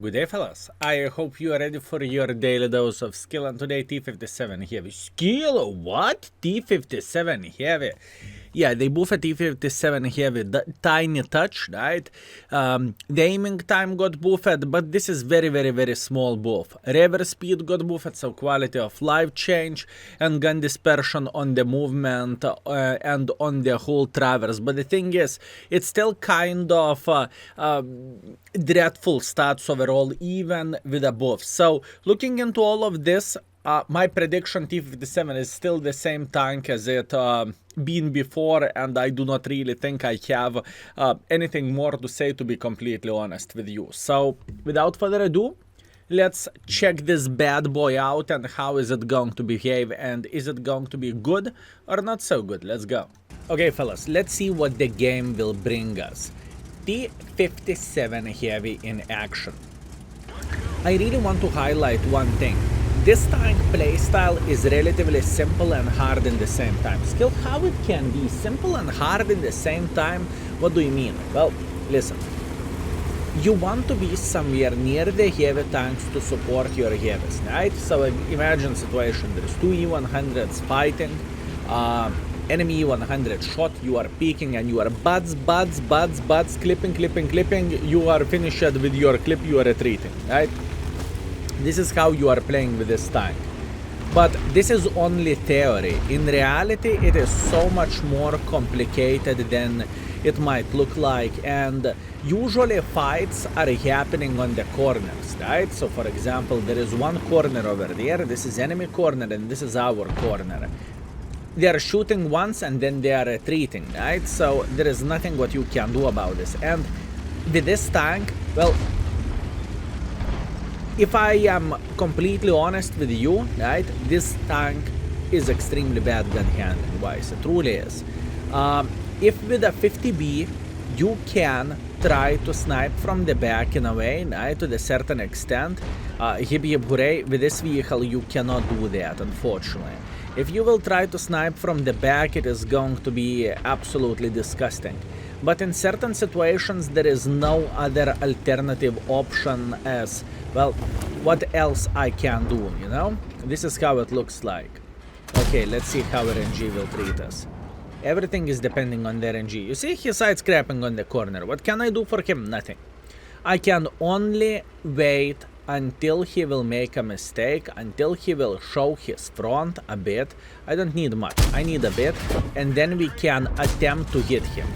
Good day, fellas. I hope you are ready for your daily dose of skill, and today T57 Heavy. Skill? What? T57 Heavy? Yeah, they buff a T57 Heavy tiny touch, right? The aiming time got buffed, but this is very small buff. Reverse speed got buffed, so quality of life change, and gun dispersion on the movement and on the whole traverse. But the thing is, it's still kind of dreadful stats overall, even with a buff. So looking into all of this, my prediction T57 is still the same tank as it been before, and I do not really think I have anything more to say, to be completely honest with you. So without further ado, let's check this bad boy out and how is it going to behave, and is it going to be good or not so good. Let's go. Okay, fellas, let's see what the game will bring us. T57 Heavy in action. I really want to highlight one thing. This tank playstyle is relatively simple and hard in the same time. Skill, how it can be simple and hard in the same time? What do you mean? Well, listen. You want to be somewhere near the heavy tanks to support your heavies, right? So imagine situation, there's two E100s fighting, enemy E100 shot, you are peeking and you are buds, clipping, you are finished with your clip, you are retreating, right? This is how you are playing with this tank. But this is only theory. In reality, it is so much more complicated than it might look like, and usually fights are happening on the corners, right? So for example, there is one corner over there, this is enemy corner, and this is our corner. They are shooting once and then they are retreating, right? So there is nothing what you can do about this. And with this tank, well, if I am completely honest with you, right, this tank is extremely bad gun handling wise. It truly is. If with a 50B you can try to snipe from the back in a way, right, to a certain extent, hip hooray, with this vehicle you cannot do that, unfortunately. If you will try to snipe from the back, it is going to be absolutely disgusting. But in certain situations, there is no other alternative option as, well, what else I can do, you know? This is how it looks like. Okay, let's see how RNG will treat us. Everything is depending on the RNG. You see, he's side-scrapping on the corner. What can I do for him? Nothing. I can only wait until he will make a mistake, until he will show his front a bit. I don't need much, I need a bit, and then we can attempt to hit him.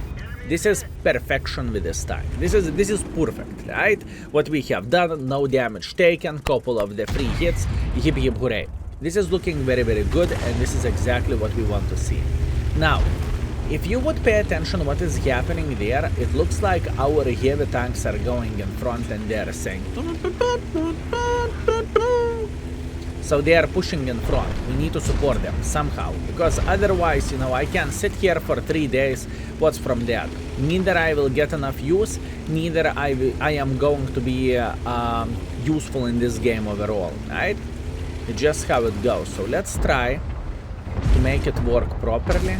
This is perfection with this tank. This is perfect, right? What we have done, no damage taken, couple of the free hits, hip hooray. This is looking very good, and this is exactly what we want to see. Now, if you would pay attention what is happening there, it looks like our heavy tanks are going in front and they are saying, so they are pushing in front. We need to support them somehow, because otherwise, you know, I can sit here for 3 days. What's from that? Neither I will get enough use, neither I am going to be useful in this game overall, right? It's just how it goes. So let's try to make it work properly.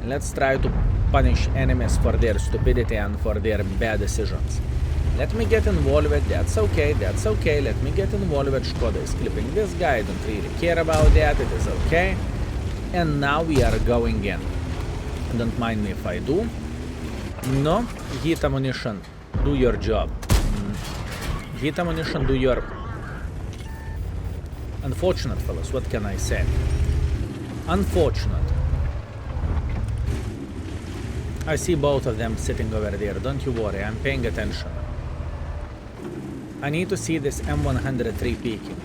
Let's try to punish enemies for their stupidity and for their bad decisions. Let me get involved, that's okay, let me get involved. Skoda is clipping this guy, I don't really care about that, it is okay. And now we are going in. Don't mind me if I do. No, hit ammunition, do your job. Hit ammunition, do your... Unfortunate, fellas, what can I say? Unfortunate. I see both of them sitting over there, don't you worry, I'm paying attention. I need to see this M103 peeking.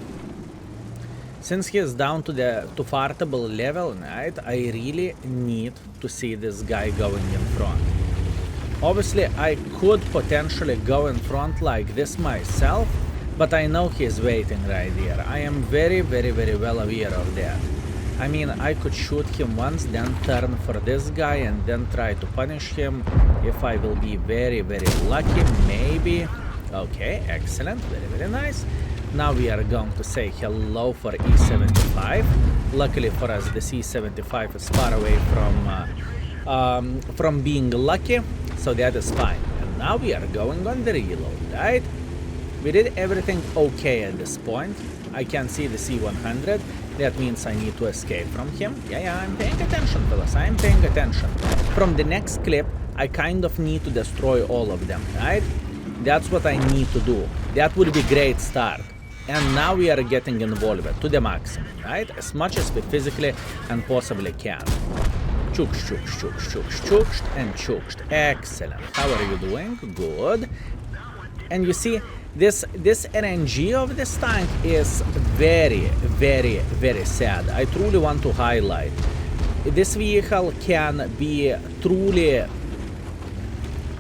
Since he is down to the fartable level, right, I really need to see this guy going in front. Obviously, I could potentially go in front like this myself, but I know he is waiting right there. I am very well aware of that. I mean, I could shoot him once, then turn for this guy and then try to punish him. If I will be very lucky, maybe. Okay, excellent, very nice. Now we are going to say hello for E75. Luckily for us, the C75 is far away from being lucky, so that is fine. And now we are going on the reload, right? we did everything okay at this point. I can see the C100. That means I need to escape from him. Yeah, I'm paying attention, fellas. I'm paying attention. From the next clip, I kind of need to destroy all of them, right? That's what I need to do. That would be a great start. And now we are getting involved to the maximum, right? As much as we physically and possibly can. Chuksh, and chuksh. Excellent. How are you doing? Good. And you see, this RNG of this tank is very, very, very sad. I truly want to highlight. This vehicle can be truly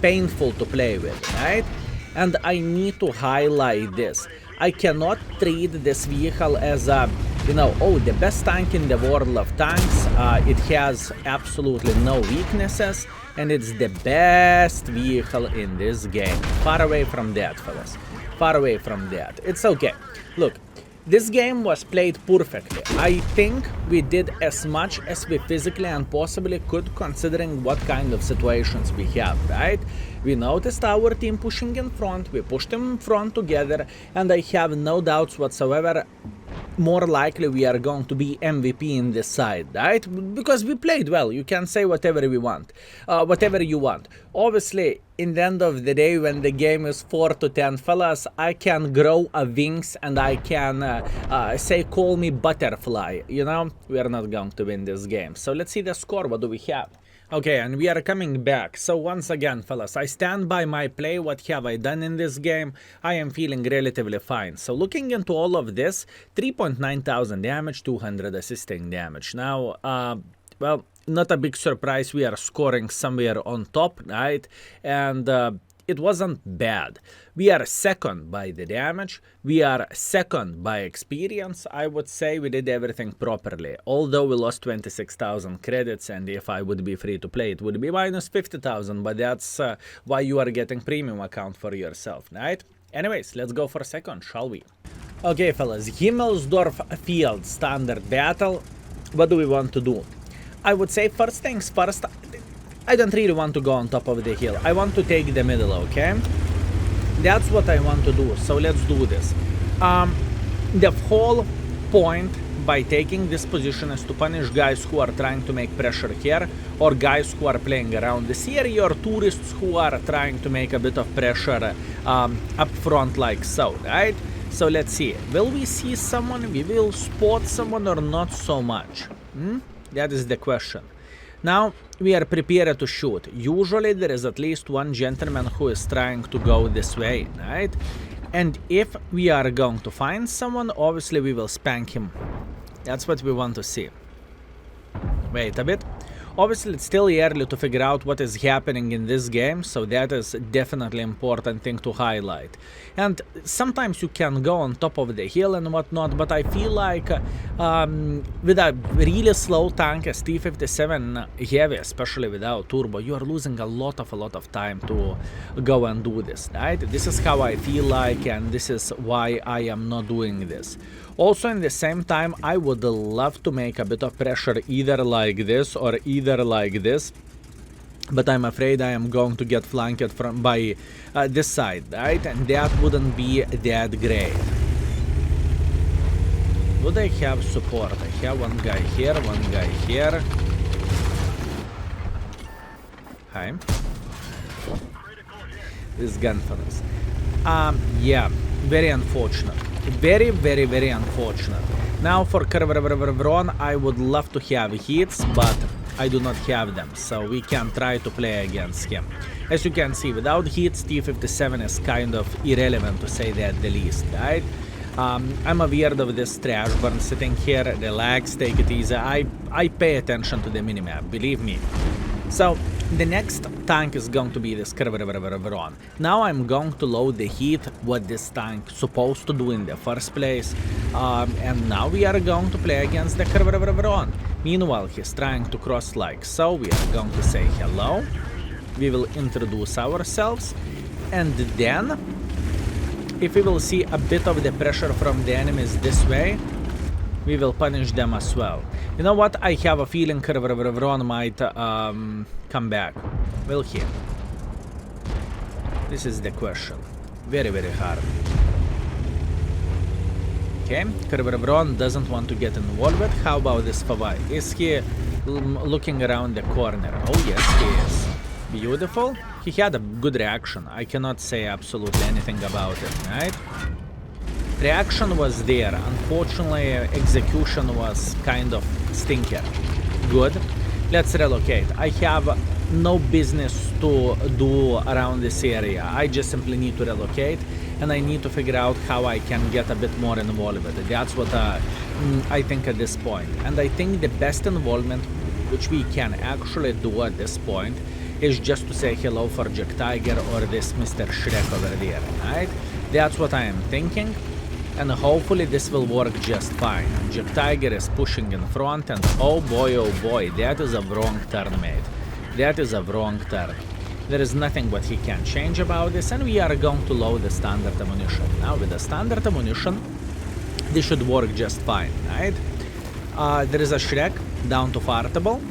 painful to play with, right? And I need to highlight this. I cannot treat this vehicle as a, oh, the best tank in the world of tanks. It has absolutely no weaknesses, and it's the best vehicle in this game. Far away from that, fellas. Far away from that. It's okay. Look, this game was played perfectly. I think we did as much as we physically and possibly could, considering what kind of situations we have, right? We noticed our team pushing in front, we pushed them in front together, and I have no doubts whatsoever, more likely we are going to be MVP in this side, right? Because we played well. You can say whatever we want, whatever you want. Obviously, in the end of the day, when the game is 4-10, fellas, I can grow wings and I can say, call me butterfly. We are not going to win this game. So let's see the score. What do we have? Okay, and we are coming back. So once again, fellas, I stand by my play. What have I done in this game? I am feeling relatively fine. So looking into all of this, 3.9 thousand damage, 200 assisting damage. Now, well, not a big surprise. We are scoring somewhere on top, right? And it wasn't bad. We are second by the damage. We are second by experience. I would say we did everything properly. Although we lost 26,000 credits, and if I would be free to play, it would be minus 50,000. But that's why you are getting premium account for yourself, right? Anyways, let's go for a second, shall we? Okay, fellas, Himmelsdorf Field Standard Battle. What do we want to do? I would say first things first. I don't really want to go on top of the hill. I want to take the middle, okay? That's what I want to do, so let's do this. The whole point by taking this position is to punish guys who are trying to make pressure here, or guys who are playing around this area, or tourists who are trying to make a bit of pressure up front like so, right? So let's see. Will we see someone? We will spot someone or not so much? That is the question. Now, we are prepared to shoot. Usually there is at least one gentleman who is trying to go this way, right? And if we are going to find someone, obviously we will spank him. That's what we want to see. Wait a bit. Obviously it's still early to figure out what is happening in this game, so that is definitely important thing to highlight. And sometimes you can go on top of the hill and whatnot, but I feel like with a really slow tank as T57 Heavy, especially without turbo, you are losing a lot of time to go and do this, right? This is how I feel like, and this is why I am not doing this. Also, in the same time, I would love to make a bit of pressure either like this or either like this, but I'm afraid I am going to get flanked from by this side, right? And that wouldn't be that great. Do they have support? I have one guy here, one guy here. Hi. This gun for us. Yeah, very unfortunate. Very unfortunate. Now for Kervron, I would love to have hits, but I do not have them, so we can try to play against him. As you can see, without hits, T57 is kind of irrelevant, to say that the least, right? I'm aware of this trash burn sitting here. Relax, take it easy. I pay attention to the minimap, believe me. So the next tank is going to be this Kervron. Now I'm going to load the heat, what this tank supposed to do in the first place, and now we are going to play against the Kervron. Meanwhile, he's trying to cross like so. We are going to say hello. We will introduce ourselves, and then if we will see a bit of the pressure from the enemies this way, we will punish them as well. You know what? I have a feeling Kervron might come back. Will he? This is the question. Very hard. Okay, Kerberbron doesn't want to get involved. How about this Favai? Is he looking around the corner? Oh yes, he is. Beautiful. He had a good reaction. I cannot say absolutely anything about it, right? Reaction was there. Unfortunately, execution was kind of stinker. Good. Let's relocate. I have no business to do around this area. I just simply need to relocate, and I need to figure out how I can get a bit more involved. That's what I think at this point. And I think the best involvement which we can actually do at this point is just to say hello for Jack Tiger or this Mr. Shrek over there, right? That's what I am thinking. And hopefully this will work just fine. Jack Tiger is pushing in front, and oh boy, that is a wrong turn, mate. That is a wrong turn. There is nothing what he can change about this, and we are going to load the standard ammunition. Now with the standard ammunition, this should work just fine, right? There is a Shrek down to fartable,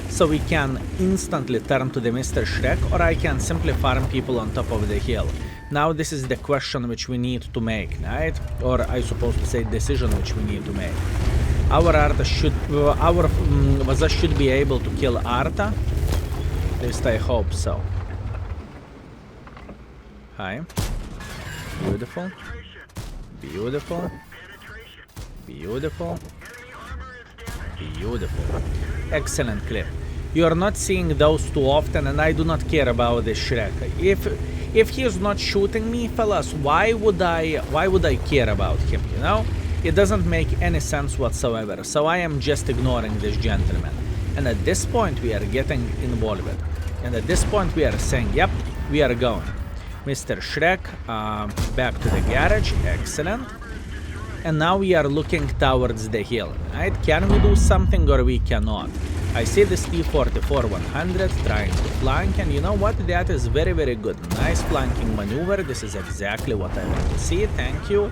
so we can instantly turn to the Mr. Shrek, or I can simply farm people on top of the hill. Now this is the question which we need to make, right? Or I suppose to say decision which we need to make. Our Arta should, Vaza should be able to kill Arta. At least I hope so. Hi. Beautiful. Beautiful. Beautiful. Beautiful. Excellent clip. You are not seeing those too often, and I do not care about this Shrek. If he is not shooting me, fellas, why would I care about him, you know? It doesn't make any sense whatsoever, so I am just ignoring this gentleman. And at this point we are getting involved. And at this point we are saying, yep, we are going. Mr. Shrek, back to the garage, excellent. And now we are looking towards the hill, right? Can we do something or we cannot? I see this T57 trying to flank, and you know what? That is very good. Nice flanking maneuver. This is exactly what I want to see. Thank you.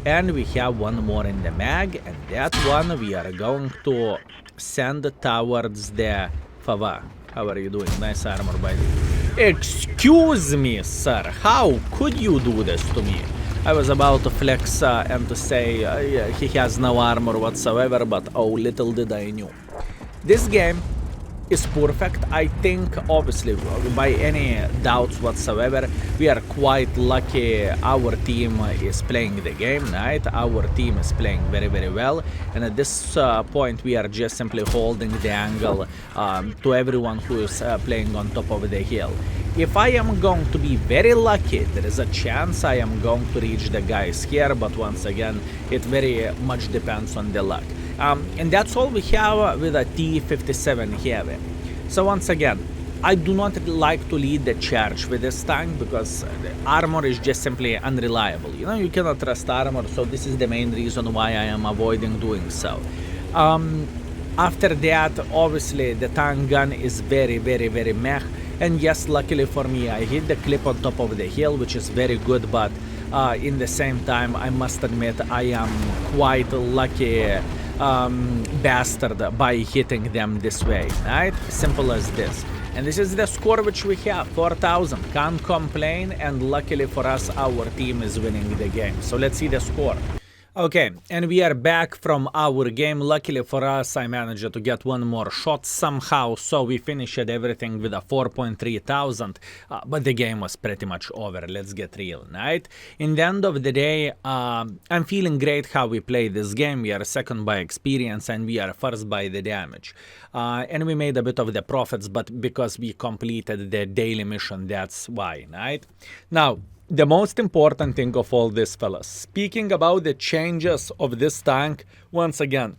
And we have one more in the mag, and that one we are going to send towards the Fava. How are you doing? Nice armor, by the way. Excuse me, sir. How could you do this to me? I was about to flex and to say yeah, he has no armor whatsoever, but oh, little did I knew. This game is perfect. I think, obviously, by any doubts whatsoever, we are quite lucky our team is playing the game, right? Our team is playing very well, and at this point we are just simply holding the angle to everyone who is playing on top of the hill. If I am going to be very lucky, there is a chance I am going to reach the guys here, but once again, it very much depends on the luck. And that's all we have with a T57 Heavy. So once again, I do not like to lead the charge with this tank because the armor is just simply unreliable. You know, you cannot trust armor, so this is the main reason why I am avoiding doing so. After that, obviously, the tank gun is very meh. And yes, luckily for me, I hit the clip on top of the hill, which is very good, but in the same time, I must admit I am quite lucky bastard by hitting them this way, right? Simple as this. And this is the score which we have, 4,000. Can't complain, and luckily for us, our team is winning the game. So let's see the score. Okay, and we are back from our game. Luckily for us, I managed to get one more shot somehow, so we finished everything with a 4,300, but the game was pretty much over, let's get real, right? In the end of the day, I'm feeling great how we played this game. We are second by experience, and we are first by the damage. And we made a bit of the profits, but because we completed the daily mission, that's why, right? Now, the most important thing of all this, fellas, speaking about the changes of this tank, once again,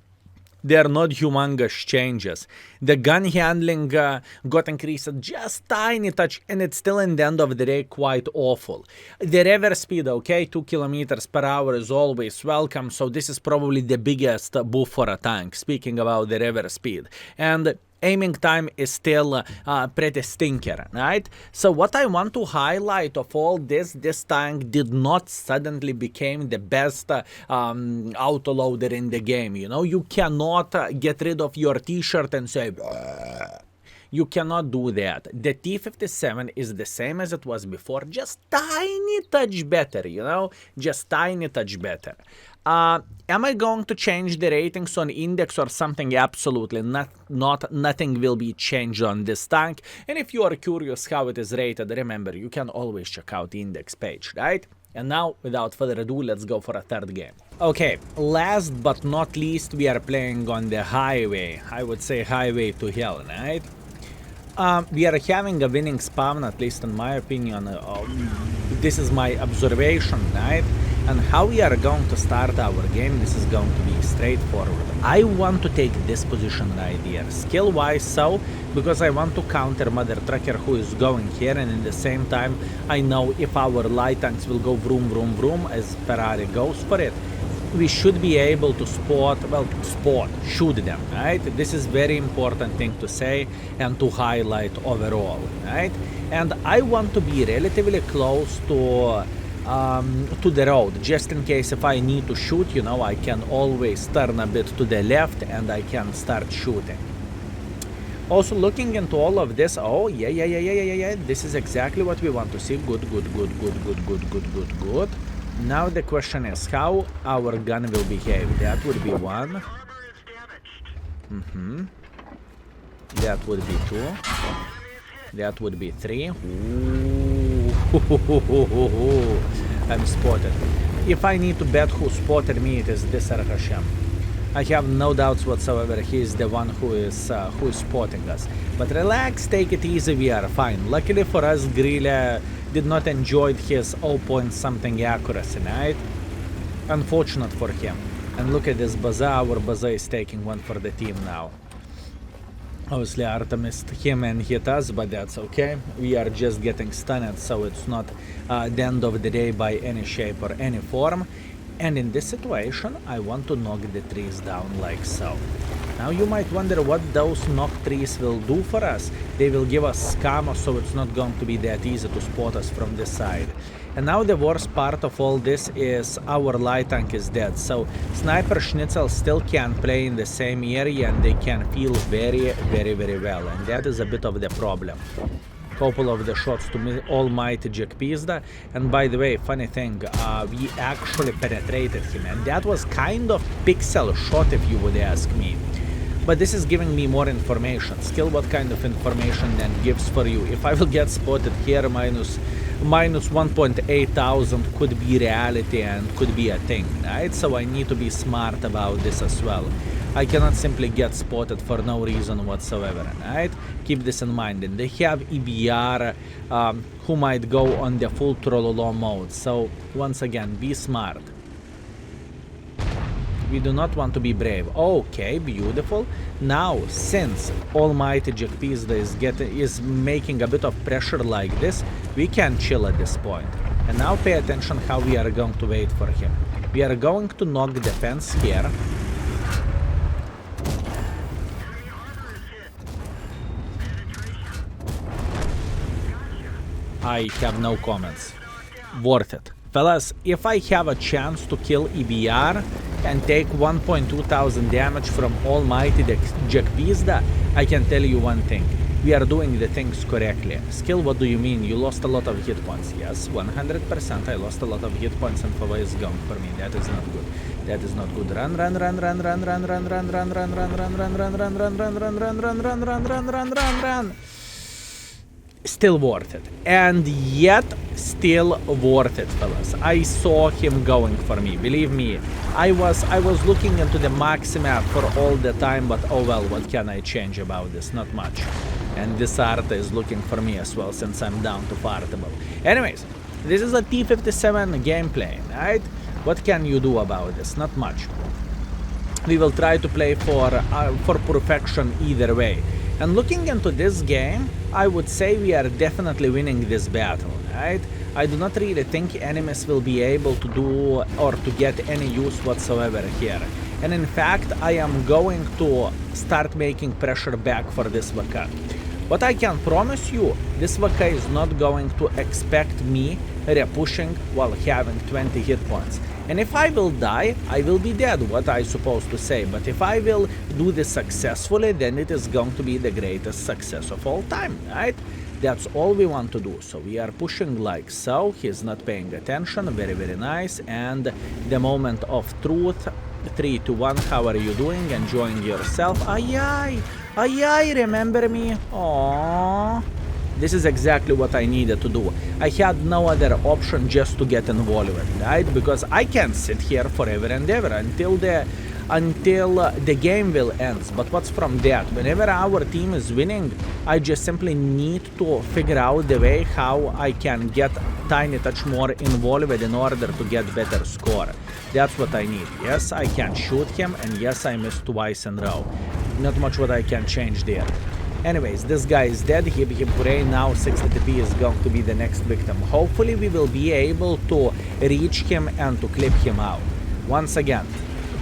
they are not humongous changes. The gun handling got increased just tiny touch, and it's still in the end of the day quite awful. The reverse speed, okay, 2 kilometers per hour is always welcome, so this is probably the biggest buff for a tank, speaking about the reverse speed. And aiming time is still pretty stinker, right? So what I want to highlight of all this tank did not suddenly become the best autoloader in the game, you know? You cannot get rid of your t-shirt and say, You cannot do that. The T57 is the same as it was before, just tiny touch better, you know? Just tiny touch better. Am I going to change the ratings on index or something? Absolutely not. Nothing will be changed on this tank. And if you are curious how it is rated, remember, you can always check out the index page, right? And now, without further ado, let's go for a third game. Okay, last but not least, we are playing on the highway. I would say highway to hell, right? We are having a winning spawn, at least in my opinion. This is my observation, right? And how we are going to start our game, this is going to be straightforward. I want to take this position right here, skill-wise so, because I want to counter Mother Trucker who is going here, and in the same time, I know if our light tanks will go vroom vroom vroom as Ferrari goes for it, we should be able to shoot them, right? This is very important thing to say and to highlight overall, right? And I want to be relatively close to the road, just in case if I need to shoot, you know, I can always turn a bit to the left and I can start shooting. Also looking into all of this, oh yeah, this is exactly what we want to see. Good. Now the question is how our gun will behave. That would be one. That would be two. That would be three. Ooh. I'm spotted. If I need to bet who spotted me, it is this Hashem. I have no doubts whatsoever he is the one who is spotting us. But relax, take it easy, we are fine. Luckily for us, Grille did not enjoy his 0 something accuracy, right? Unfortunate for him. And look at this Baza, our Baza is taking one for the team now. Obviously Artemis him and hit us, but that's okay. We are just getting stunned, so it's not the end of the day by any shape or any form. And in this situation, I want to knock the trees down like so. Now you might wonder what those knocked trees will do for us. They will give us scammer, so it's not going to be that easy to spot us from this side. And now the worst part of all this is our light tank is dead. So Sniper Schnitzel still can play in the same area and they can feel very well. And that is a bit of the problem. Couple of the shots to almighty Jack Pizda, and by the way, funny thing, we actually penetrated him, and that was kind of pixel shot if you would ask me. But this is giving me more information. Still, what kind of information then gives for you? If I will get spotted here, minus 1.8 thousand could be reality and could be a thing, right? So I need to be smart about this as well. I cannot simply get spotted for no reason whatsoever, right? Keep this in mind. And they have EBR who might go on the full Trollolo mode. So once again, be smart. We do not want to be brave. Okay, beautiful. Now, since almighty Jack Pizda is making a bit of pressure like this, we can chill at this point. And now pay attention how we are going to wait for him. We are going to knock the fence here. I have no comments. Worth it. Fellas, if I have a chance to kill EBR and take 1.2 thousand damage from almighty Jack Pizda, I can tell you one thing. We are doing the things correctly. Skill, what do you mean? You lost a lot of hit points. Yes, 100% I lost a lot of hit points and Fava is gone for me. That is not good. That is not good. Run. Still worth it, and yet still worth it, fellas. I saw him going for me, believe me. I was looking into the maximap for all the time, but oh well, what can I change about this? Not much. And this Arta is looking for me as well, since I'm down to fartable. Anyways, this is a T57 gameplay, right? What can you do about this? Not much. We will try to play for perfection either way. And looking into this game, I would say we are definitely winning this battle, right? I do not really think enemies will be able to do or to get any use whatsoever here. And in fact, I am going to start making pressure back for this VK. What I can promise you, this VK is not going to expect me repushing while having 20 hit points. And if I will die, I will be dead, what I supposed to say. But if I will do this successfully, then it is going to be the greatest success of all time, right? That's all we want to do. So we are pushing like so. He's not paying attention. Very, very nice. And the moment of truth. 3, 2, 1. How are you doing? Enjoying yourself? Ay, remember me? Aww. This is exactly what I needed to do. I had no other option just to get involved, right? Because I can't sit here forever and ever until the game will end. But what's from that? Whenever our team is winning, I just simply need to figure out the way how I can get tiny touch more involved in order to get better score. That's what I need. Yes, I can shoot him, and yes, I missed twice in a row. Not much what I can change there. Anyways, this guy is dead. Hip now 60 TP is going to be the next victim. Hopefully we will be able to reach him and to clip him out. Once again,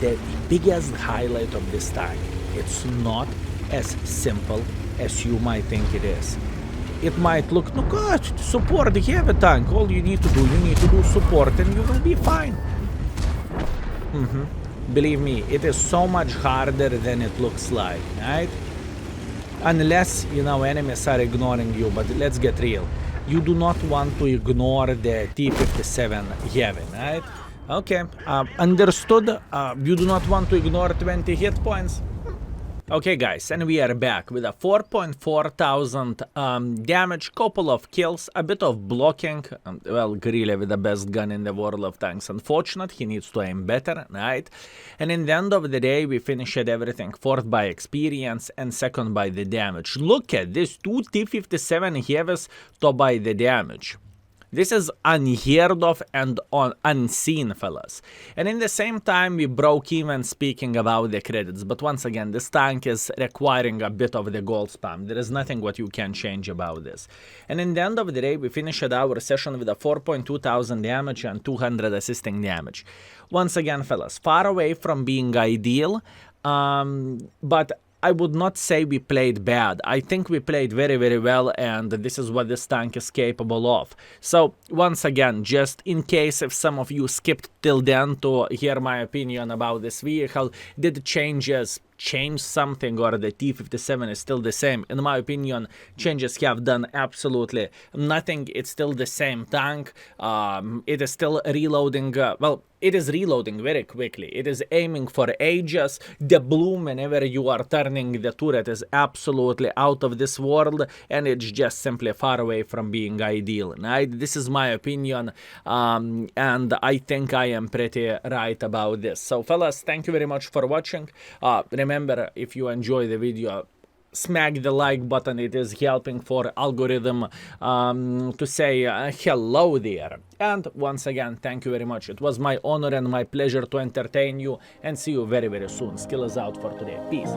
the biggest highlight of this tank, it's not as simple as you might think it is. It might look, no god, support, you have a tank, all you need to do support and you will be fine. Believe me, it is so much harder than it looks like, right? Unless, you know, enemies are ignoring you, but let's get real. You do not want to ignore the T57 Heavy, right? Okay, understood. You do not want to ignore 20 hit points. Okay guys, and we are back with a 4,400 damage, couple of kills, a bit of blocking. Well, Grille with the best gun in the world of tanks. Unfortunate, he needs to aim better, right? And in the end of the day, we finished everything. 4th by experience and 2nd by the damage. Look at this, 2 T57 Heavies to by the damage. This is unheard of and unseen, fellas. And in the same time, we broke even speaking about the credits. But once again, this tank is requiring a bit of the gold spam. There is nothing what you can change about this. And in the end of the day, we finished our session with a 4,200 damage and 200 assisting damage. Once again, fellas, far away from being ideal, but I would not say we played bad. I think we played very, very well, and this is what this tank is capable of. So, once again, just in case if some of you skipped till then to hear my opinion about this vehicle, did changes change something, or the T57 is still the same? In my opinion, changes have done absolutely nothing. It's still the same tank. It is still reloading, well, it is reloading very quickly. It is aiming for ages. The bloom whenever you are turning the turret is absolutely out of this world, and it's just simply far away from being ideal. Right? This is my opinion, and I think I am pretty right about this. So fellas, thank you very much for watching. Remember, if you enjoy the video, smack the like button. It is helping for algorithm to say hello there. And once again, thank you very much. It was my honor and my pleasure to entertain you, and see you very, very soon. Skill is out for today. Peace.